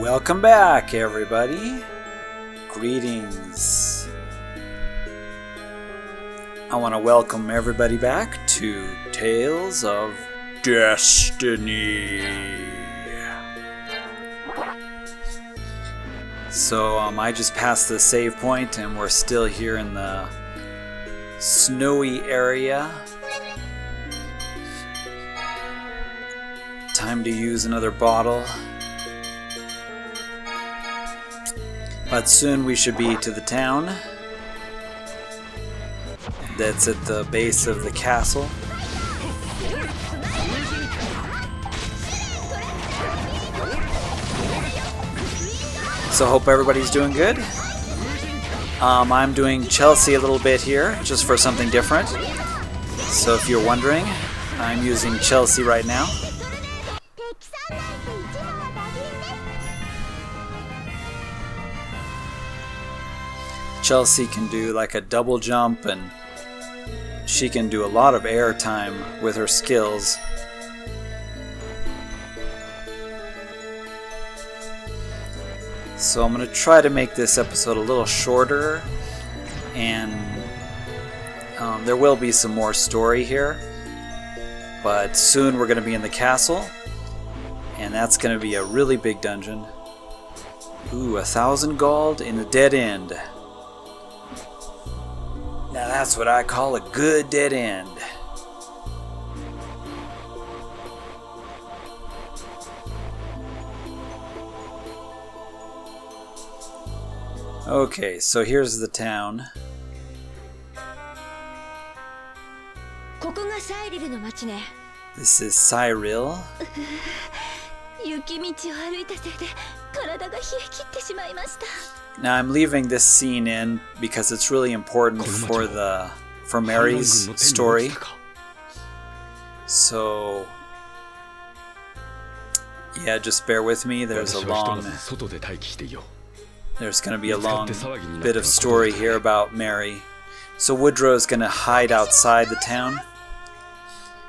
Welcome back, everybody. Greetings. I want to welcome everybody back to Tales of Destiny. So, I just passed the save point and we're still here in the snowy area. Time to use another bottle. But soon we should be to the town. That's at the base of the castle. So hope everybody's doing good. I'm doing Chelsea a little bit here, just for something different. So if you're wondering, I'm using Chelsea right now. Chelsea can do like a double jump, and she can do a lot of air time with her skills. So I'm going to try to make this episode a little shorter, and there will be some more story here, but soon we're going to be in the castle, and that's going to be a really big dungeon. Ooh, 1,000 gold in a dead end. Now that's what I call a good dead end. Okay, so here's the town. This is Cyril. Now I'm leaving this scene in because it's really important for Mary's story. So yeah, just bear with me. There's going to be a long bit of story here about Mary. So Woodrow is going to hide outside the town.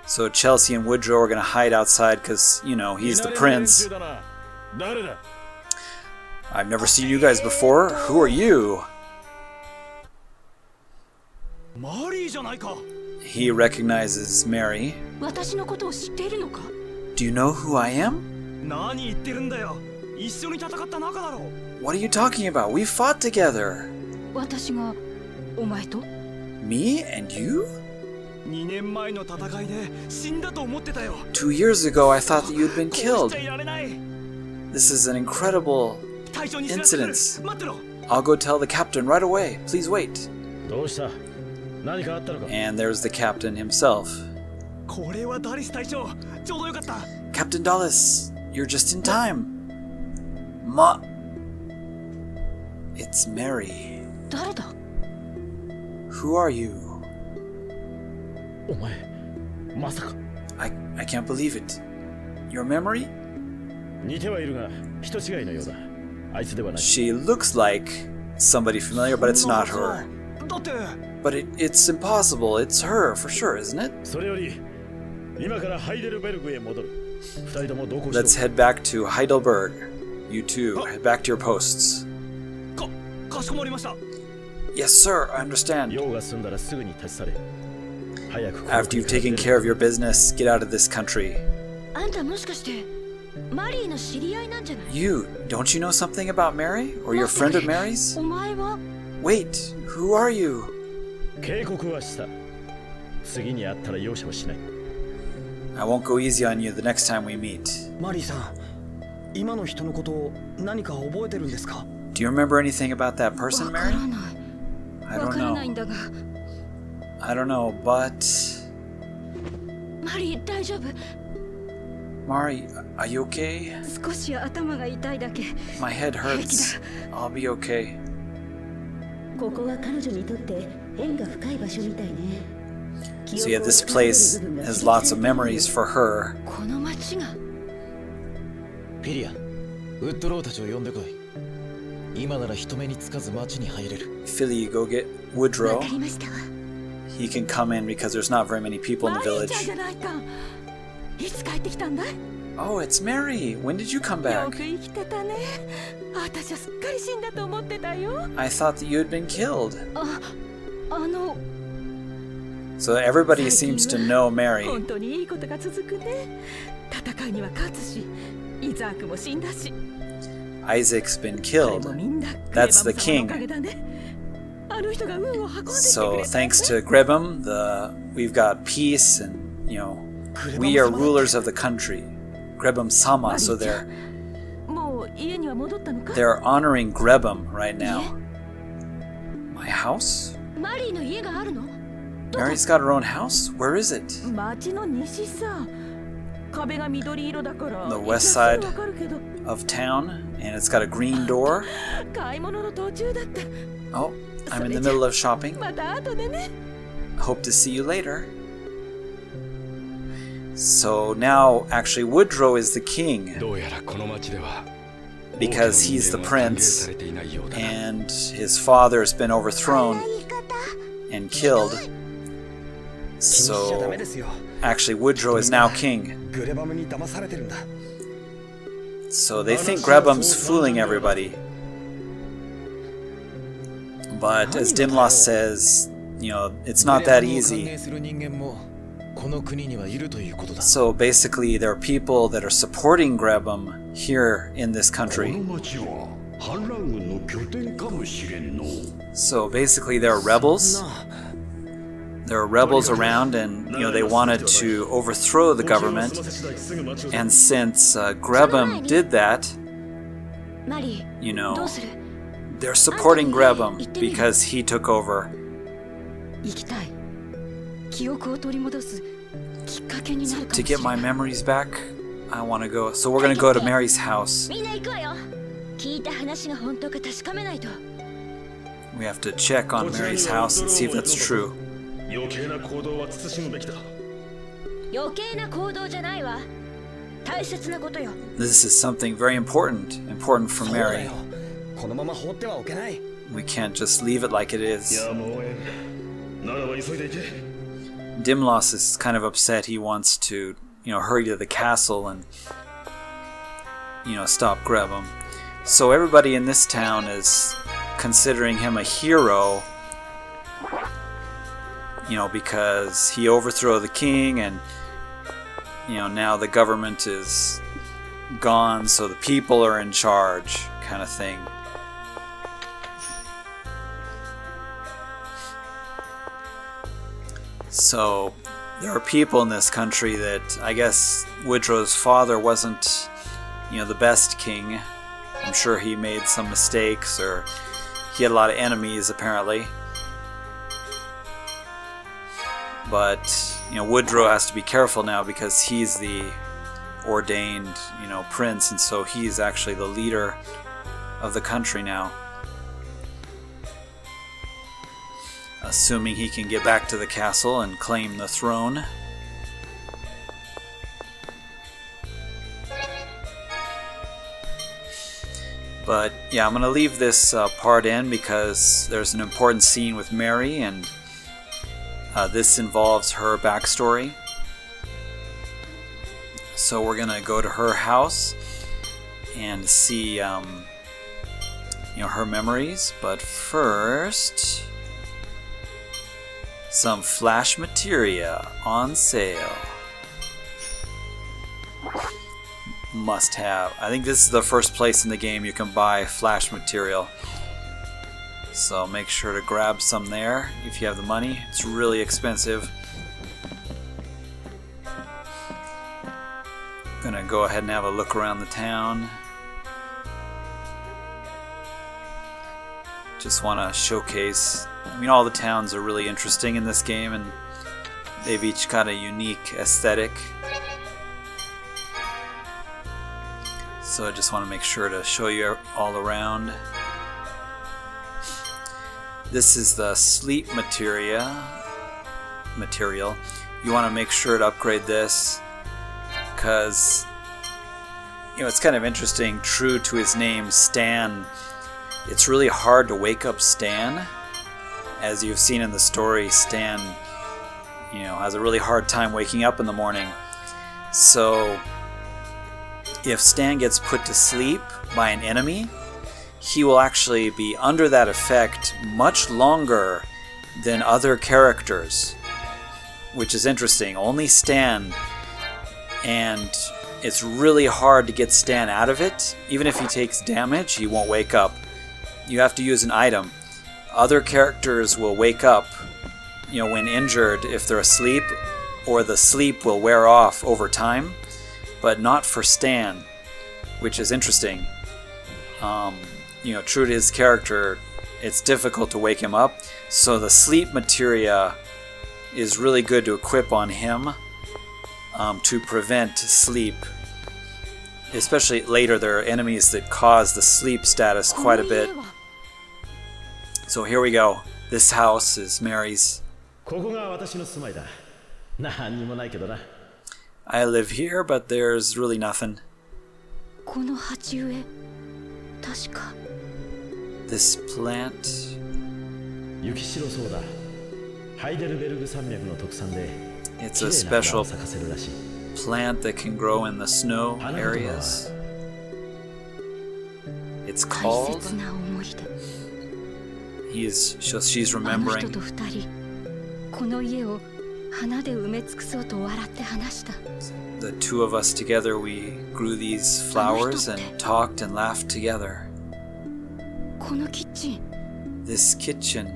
So Chelsea and Woodrow are going to hide outside because, you know, he's the prince. I've never seen you guys before. Who are you? He recognizes Mary. Do you know who I am? What are you talking about? We fought together. Me and you? 2 years ago I thought that you'd been killed. This is an incredible incident. I'll go tell the captain right away. Please wait. And there's the captain himself. Captain Dallas, you're just in time. It's Mary. Who are you? I can't believe it. Your memory? She looks like somebody familiar, but it's not her. But it's impossible. It's her for sure, isn't it? Let's head back to Heidelberg. You two, head back to your posts. Yes, sir, I understand. After you've taken care of your business, get out of this country. You, don't you know something about Mary? Or your friend of Mary's? Wait, who are you? I won't go easy on you the next time we meet. Do you remember anything about that person, Mary? I don't know. I don't know, but... Mari, are you okay? My head hurts. I'll be okay. So yeah, this place has lots of memories for her. Philly, go get Woodrow. He can come in because there's not very many people in the village. Oh, it's Mary. When did you come back? I thought that you had been killed. So everybody seems to know Mary. Isaac's been killed. That's the king. So thanks to Grebum, we've got peace, and we are rulers of the country. Grebum Sama, so they're honoring Grebum right now. My house? Mary's got her own house? Where is it? The west side of town, and it's got a green door. Oh, I'm in the middle of shopping. Hope to see you later. So now, actually, Woodrow is the king because he's the prince, and his father's been overthrown and killed. So actually, Woodrow is now king. So they think Grebum's fooling everybody. But as Dimlos says, it's not that easy. So basically, there are people that are supporting Grebum here in this country. So basically, there are rebels. There are rebels around, and they wanted to overthrow the government. And since Grebum did that, they're supporting Grebum because he took over. So to get my memories back, I want to go. So we're going to go to Mary's house. We have to check on Mary's house and see if that's true. This is something very important for Mary. We can't just leave it like it is. Dimlos is kind of upset. He wants to, hurry to the castle and, stop Grebum. So everybody in this town is considering him a hero, because he overthrew the king, and, now the government is gone, so the people are in charge, kind of thing. So there are people in this country that I guess Woodrow's father wasn't, the best king. I'm sure he made some mistakes, or he had a lot of enemies apparently. But, Woodrow has to be careful now because he's the ordained, prince, and so he's actually the leader of the country now. Assuming he can get back to the castle and claim the throne. But yeah, I'm going to leave this part in because there's an important scene with Mary, and this involves her backstory. So we're going to go to her house and see her memories. But first, some flash materia on sale. Must have. I think this is the first place in the game you can buy flash material. So make sure to grab some there if you have the money. It's really expensive. Gonna go ahead and have a look around the town. Just want to showcase, all the towns are really interesting in this game, and they've each got a unique aesthetic. So I just want to make sure to show you all around. This is the sleep material. You want to make sure to upgrade this because, it's kind of interesting. True to his name, Stan. It's really hard to wake up Stan. As you've seen in the story, Stan, has a really hard time waking up in the morning. So if Stan gets put to sleep by an enemy, he will actually be under that effect much longer than other characters, which is interesting. Only Stan, and it's really hard to get Stan out of it. Even if he takes damage, he won't wake up. You have to use an item. Other characters will wake up, when injured if they're asleep, or the sleep will wear off over time, but not for Stan, which is interesting. True to his character, it's difficult to wake him up, so the sleep materia is really good to equip on him to prevent sleep. Especially later, there are enemies that cause the sleep status quite a bit. So here we go. This house is Mary's. I live here, but there's really nothing. This plant. It's a special plant that can grow in the snow areas. It's called. She's remembering. The two of us together, we grew these flowers and talked and laughed together. This kitchen.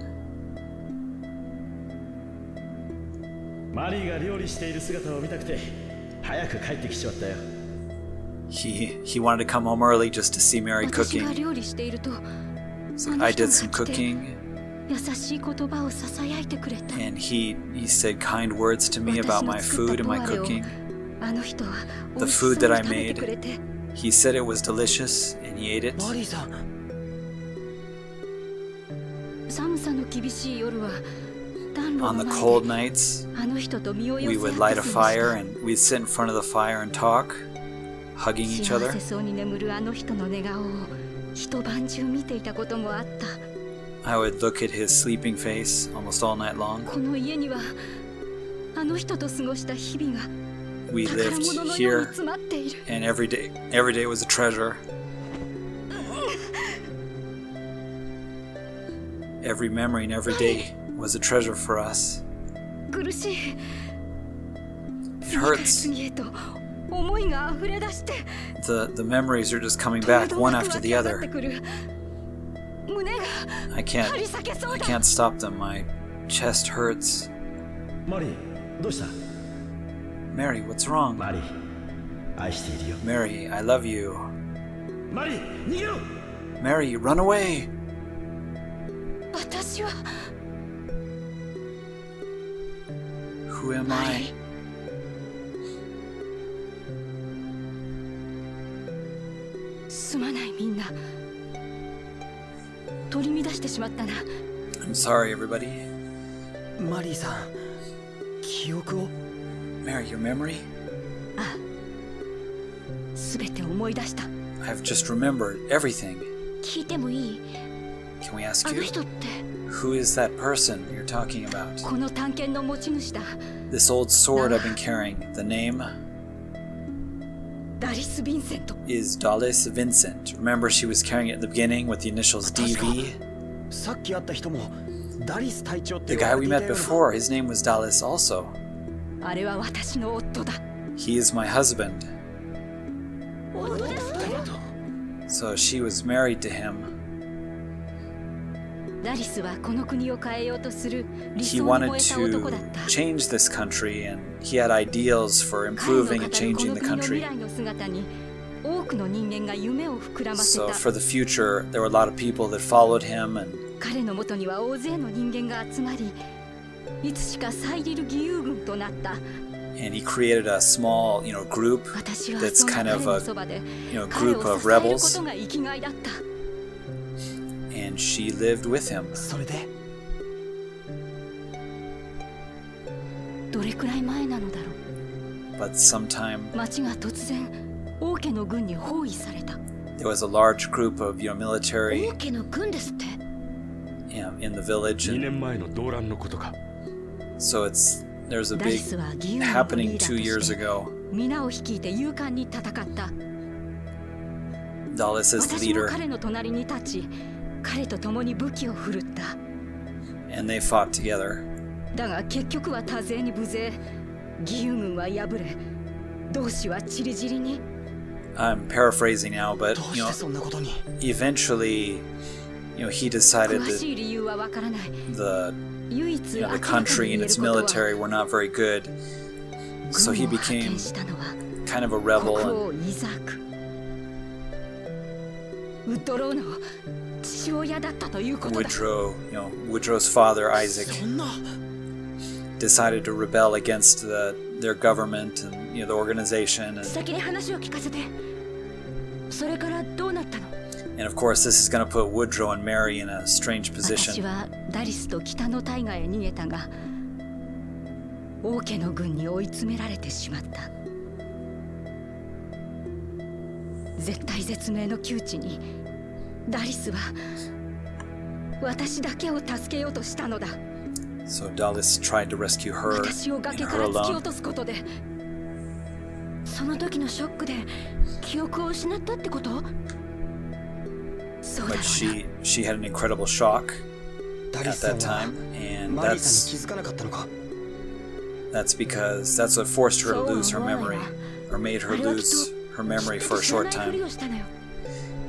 He wanted to come home early just to see Mary cooking. So I did some cooking. And he said kind words to me about my food and my cooking. The food that I made. He said it was delicious and he ate it. On the cold nights, we would light a fire and we'd sit in front of the fire and talk, hugging each other. I would look at his sleeping face almost all night long. We lived here, and every day was a treasure. Every memory and every day was a treasure for us. It hurts. The memories are just coming back one after the other. I can't stop them. My chest hurts. Mary, what's wrong? Mary, I love you. Mary, run away. Who am I? I'm sorry, everybody. Mary, your memory? I've just remembered everything. Can we ask you? Who is that person you're talking about? This old sword I've been carrying, the name is Dallas Vincent. Remember, she was carrying it at the beginning with the initials DV? The guy we met before, his name was Dallas also. He is my husband. So she was married to him. He wanted to change this country, and he had ideals for improving and changing the country. So for the future, there were a lot of people that followed him, and he created a small, group that's kind of a, group of rebels. And she lived with him. But sometime there was a large group of military in the village. So there's a big happening 2 years ago. Dallas is the leader. 彼の隣に立ち、彼と共に武器を振るった。And they fought together. だが結局は多勢に無勢。義勇軍は敗れ、同志は散り散りに。I'm paraphrasing now, but eventually, he decided that the country and its military were not very good, so he became kind of a rebel. And Woodrow's father, Isaac, decided to rebel against their government and the organization. And of course, this is going to put Woodrow and Mary in a strange position. So Dallas tried to rescue her and her alone. その時のショックで記憶を失ったってこと？ But she had an incredible shock at that time, and that's because that's what forced her to lose her memory, or made her lose her memory for a short time.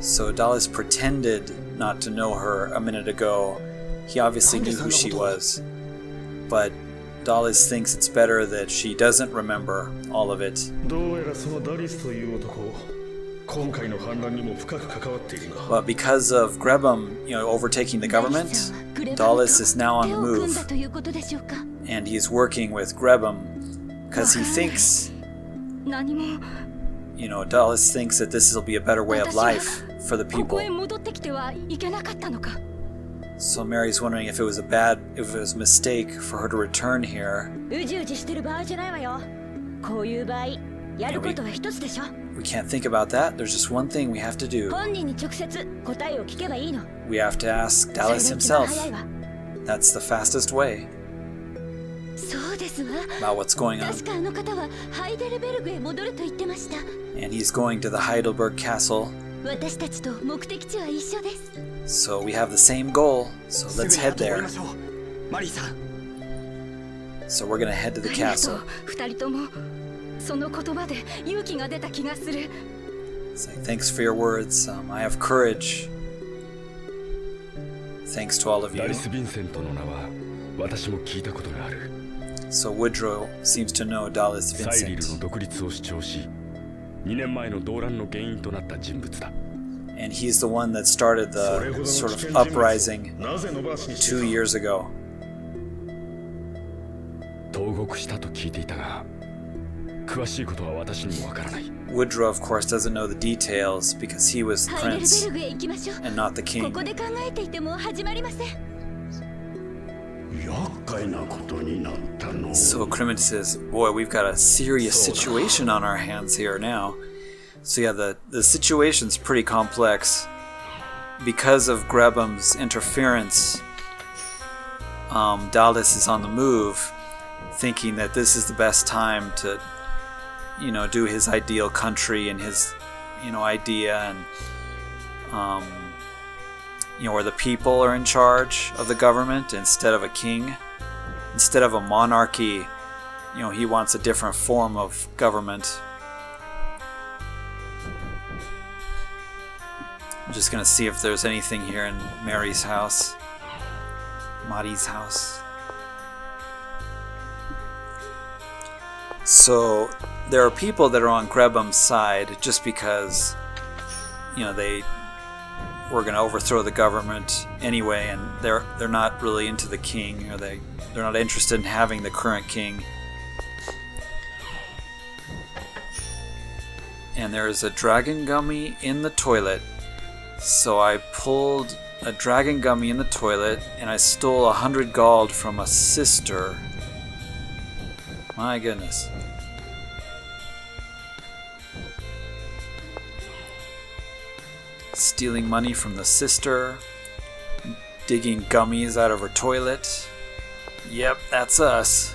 So Dallas pretended not to know her a minute ago. He obviously knew who she was, but Dallas thinks it's better that she doesn't remember all of it. But because of Grebham, overtaking the government, Dallas is now on the move, and he's working with Grebham because he thinks, Dallas thinks that this will be a better way of life for the people. So Mary's wondering if it was a mistake for her to return here. We can't think about that. There's just one thing we have to do. We have to ask Dallas himself. That's the fastest way. About what's going on. And he's going to the Heidelberg castle. So we have the same goal, so let's head there. So we're gonna head to the castle. Say, thanks for your words. I have courage. Thanks to all of you. So Woodrow seems to know Dallas Vincent. And he's the one that started the sort of uprising 2 years ago. Woodrow, of course, doesn't know the details because he was the prince and not the king. So Crimmins says, boy, we've got a serious situation on our hands here now. So yeah, the situation's pretty complex. Because of Grebham's interference, Dallas is on the move, thinking that this is the best time to, do his ideal country and his, idea, and, where the people are in charge of the government instead of a king. Instead of a monarchy, he wants a different form of government. I'm just gonna see if there's anything here in Mary's house. Mari's house. So there are people that are on Grebham's side just because, they were gonna overthrow the government anyway, and they're not really into the king, or they're not interested in having the current king. And there is a dragon gummy in the toilet. So I pulled a dragon gummy in the toilet, and I stole 100 gold from a sister. My goodness. Stealing money from the sister, digging gummies out of her toilet. Yep, that's us.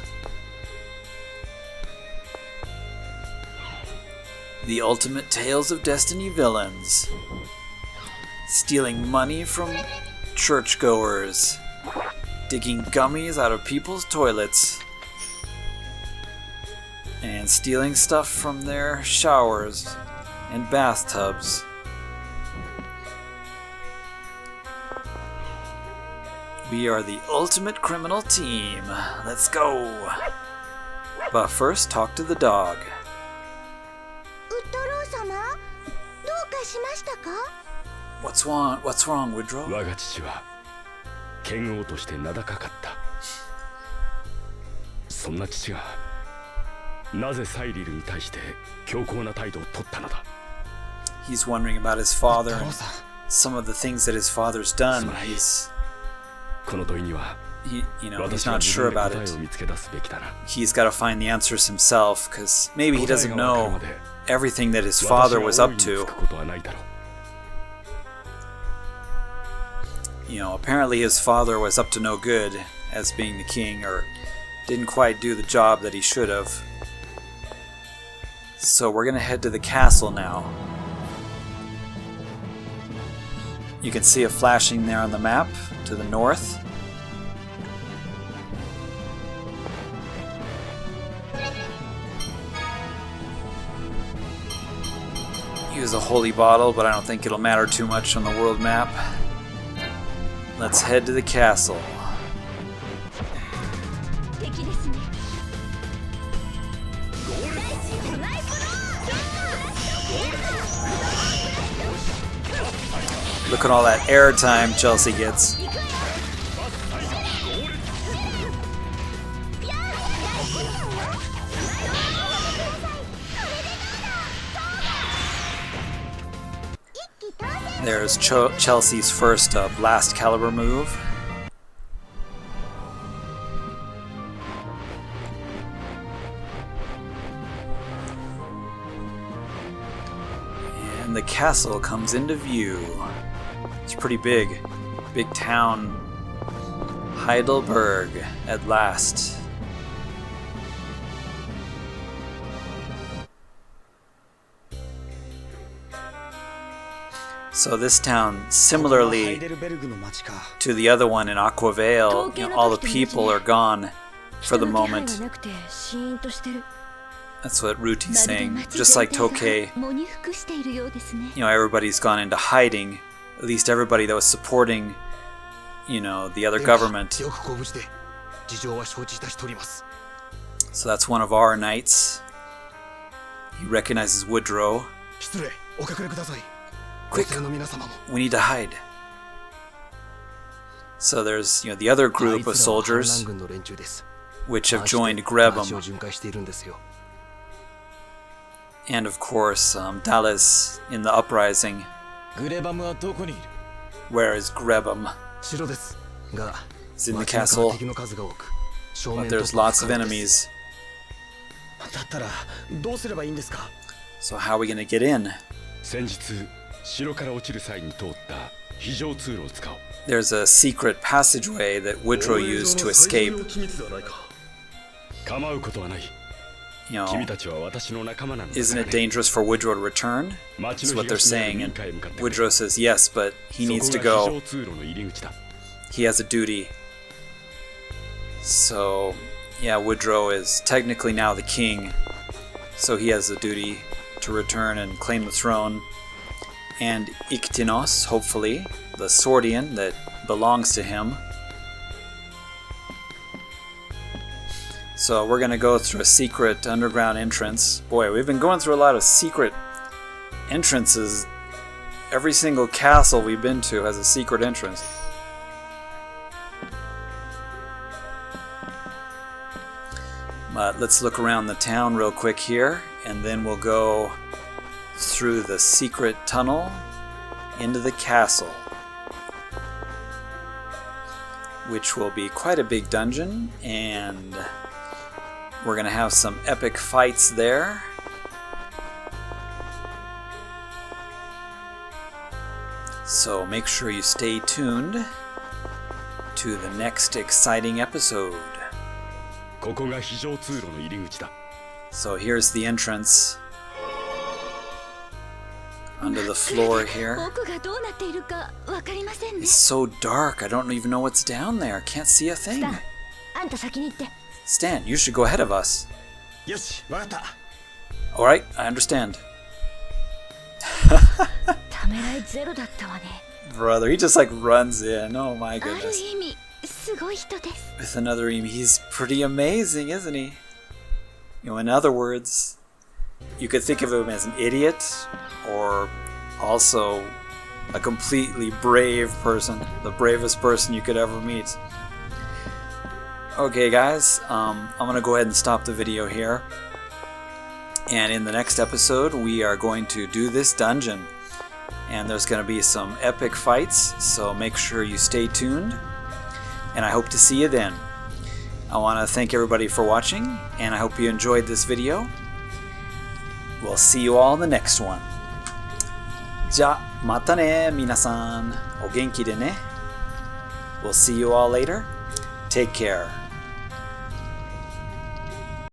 The ultimate Tales of Destiny villains. Stealing money from churchgoers. Digging gummies out of people's toilets. And stealing stuff from their showers and bathtubs. We are the ultimate criminal team. Let's go. But first, talk to the dog. What's wrong, Woodrow? 我が父は剣王として名高かった。そんな父がなぜサイリルに対して強硬な態度を取ったのだ。 He's wondering about his father and some of the things that his father's done. この問いには he's not sure about it. He's got to find the answers himself, because maybe he doesn't know everything that his father was up to. Apparently his father was up to no good as being the king, or didn't quite do the job that he should have. So we're going to head to the castle now. You can see it flashing there on the map to the north. Use a holy bottle, but I don't think it'll matter too much on the world map. Let's head to the castle. Look at all that airtime Chelsea gets. There's Chelsea's first blast caliber move. And the castle comes into view. It's pretty big. Big town. Heidelberg at last. So this town, similarly to the other one in Aquavale, all the people are gone for the moment. That's what Ruti's saying. Just like Tokei, everybody's gone into hiding. At least everybody that was supporting, the other government. So that's one of our knights. He recognizes Woodrow. Quick, we need to hide. So there's, the other group of soldiers which have joined Grebum. And of course, Dallas in the uprising. Where is Grebum? He's in the castle, but there's lots of enemies. So how are we going to get in? There's a secret passageway that Woodrow used to escape. Isn't it dangerous for Woodrow to return? That's what they're saying, and Woodrow says yes, but he needs to go. He has a duty. So, Woodrow is technically now the king, so he has a duty to return and claim the throne. And Iktinos, hopefully, the Swordian that belongs to him. So we're going to go through a secret underground entrance. Boy, we've been going through a lot of secret entrances. Every single castle we've been to has a secret entrance. But let's look around the town real quick here, and then we'll go through the secret tunnel into the castle, which will be quite a big dungeon, and we're going to have some epic fights there. So make sure you stay tuned to the next exciting episode. So here's the entrance. under the floor here. 奥がどうなっているかわかりませんね。 It's so dark. I don't even know what's down there. Can't see a thing. あんた先に行って。 Stan, you should go ahead of us. よし、わかった。 All right, I understand. ためらいゼロだったわね。 Brother, he just like runs in. Oh my ある goodness. 意味すごい人です。 With another email, he's pretty amazing, isn't he? You know, in other words, you could think of him as an idiot or also a completely brave person, the bravest person you could ever meet. Okay, guys, I'm going to go ahead and stop the video here. And in the next episode, we are going to do this dungeon. And there's going to be some epic fights, so make sure you stay tuned. And I hope to see you then. I want to thank everybody for watching, and I hope you enjoyed this video. We'll see you all in the next one. じゃあ、またね、皆さん。お元気でね。We'll see you all later. Take care.